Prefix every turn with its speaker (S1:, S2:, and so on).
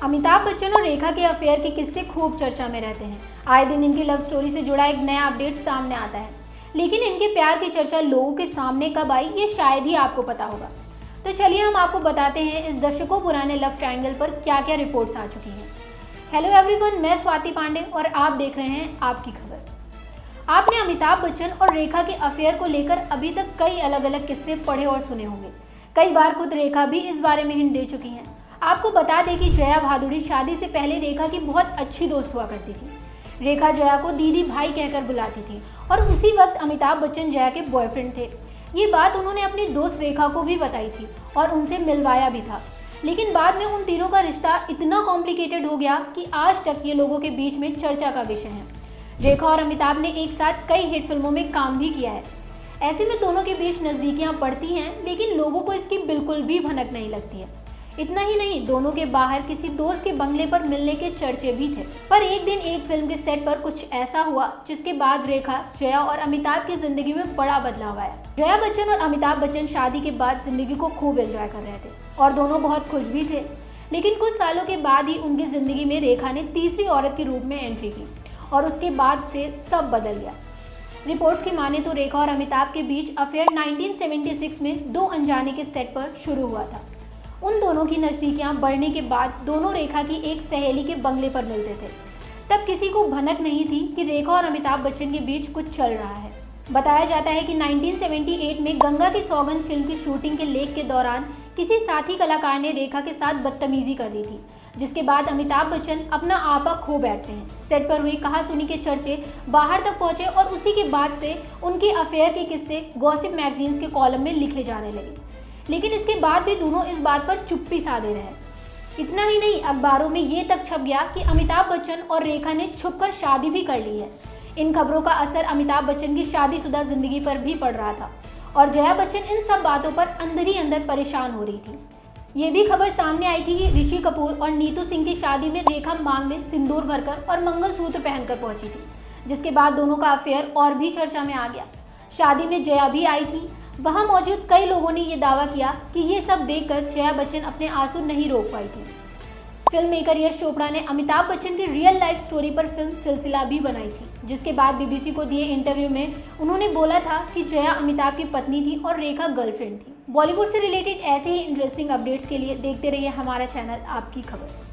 S1: अमिताभ बच्चन और रेखा के अफेयर के किस्से खूब चर्चा में रहते हैं। आए दिन इनकी लव स्टोरी से जुड़ा एक नया अपडेट सामने आता है, लेकिन इनके प्यार की चर्चा लोगों के सामने कब आई ये शायद ही आपको पता होगा। तो चलिए हम आपको बताते हैं इस दशकों पुराने लव ट्रायंगल पर क्या क्या रिपोर्ट्स आ चुकी हैं। हेलो एवरीवन, मैं स्वाति पांडे और आप देख रहे हैं आपकी खबर। आपने अमिताभ बच्चन और रेखा के अफेयर को लेकर अभी तक कई अलग अलग किस्से पढ़े और सुने होंगे। कई बार खुद रेखा भी इस बारे में हिंट दे चुकी हैं। आपको बता दें कि जया भादुड़ी शादी से पहले रेखा की बहुत अच्छी दोस्त हुआ करती थी। रेखा जया को दीदी भाई कहकर बुलाती थी और उसी वक्त अमिताभ बच्चन जया के बॉयफ्रेंड थे। ये बात उन्होंने अपनी दोस्त रेखा को भी बताई थी और उनसे मिलवाया भी था। लेकिन बाद में उन तीनों का रिश्ता इतना कॉम्प्लिकेटेड हो गया कि आज तक ये लोगों के बीच में चर्चा का विषय है। रेखा और अमिताभ ने एक साथ कई हिट फिल्मों में काम भी किया है। ऐसे में दोनों के बीच नजदीकियां बढ़ती हैं, लेकिन लोगों को इसकी बिल्कुल भी भनक नहीं लगती है। इतना ही नहीं, दोनों के बाहर किसी दोस्त के बंगले पर मिलने के चर्चे भी थे। पर एक दिन एक फिल्म के सेट पर कुछ ऐसा हुआ जिसके बाद रेखा, जया और अमिताभ की जिंदगी में बड़ा बदलाव आया। जया बच्चन और अमिताभ बच्चन शादी के बाद जिंदगी को खूब एंजॉय कर रहे थे और दोनों बहुत खुश भी थे। लेकिन कुछ सालों के बाद ही उनकी जिंदगी में रेखा ने तीसरी औरत के रूप में एंट्री की और उसके बाद से सब बदल गया। रिपोर्ट्स की माने तो रेखा और अमिताभ के बीच अफेयर 1976 में दो अनजाने के सेट पर शुरू हुआ था। उन दोनों की नज़दीकियां बढ़ने के बाद दोनों रेखा की एक सहेली के बंगले पर मिलते थे। तब किसी को भनक नहीं थी कि रेखा और अमिताभ बच्चन के बीच कुछ चल रहा है। बताया जाता है कि 1978 में गंगा की सौगंध फिल्म की शूटिंग के लेख के दौरान किसी साथी कलाकार ने रेखा के साथ बदतमीजी कर दी थी, जिसके बाद अमिताभ बच्चन अपना आपा खो बैठते हैं। सेट पर हुई कहासुनी के चर्चे बाहर तक पहुंचे और उसी के बाद से उनके अफेयर के किस्से गॉसिप मैगजीन्स के कॉलम में लिखे जाने लगे। लेकिन इसके बाद भी दोनों इस बात पर चुप्पी साधे रहे। इतना ही नहीं, अखबारों में ये तक छप गया कि अमिताभ बच्चन और रेखा ने छुपकर शादी भी कर ली है। इन खबरों का असर अमिताभ बच्चन की शादीशुदा जिंदगी पर भी पड़ रहा था और जया बच्चन इन सब बातों पर अंदर ही अंदर परेशान हो रही थी। ये भी खबर सामने आई थी कि ऋषि कपूर और नीतू सिंह की शादी में रेखा मांग में सिंदूर भरकर और मंगलसूत्र पहनकर पहुंची थी, जिसके बाद दोनों का अफेयर और भी चर्चा में आ गया। शादी में जया भी आई थी। वहां मौजूद कई लोगों ने ये दावा किया कि ये सब देखकर जया बच्चन अपने आंसू नहीं रोक पाई थी। फिल्म मेकर यश चोपड़ा ने अमिताभ बच्चन की रियल लाइफ स्टोरी पर फिल्म सिलसिला भी बनाई थी, जिसके बाद बीबीसी को दिए इंटरव्यू में उन्होंने बोला था कि जया अमिताभ की पत्नी थी और रेखा गर्लफ्रेंड थी। बॉलीवुड से रिलेटेड ऐसे ही इंटरेस्टिंग अपडेट्स के लिए देखते रहिए हमारा चैनल आपकी खबर।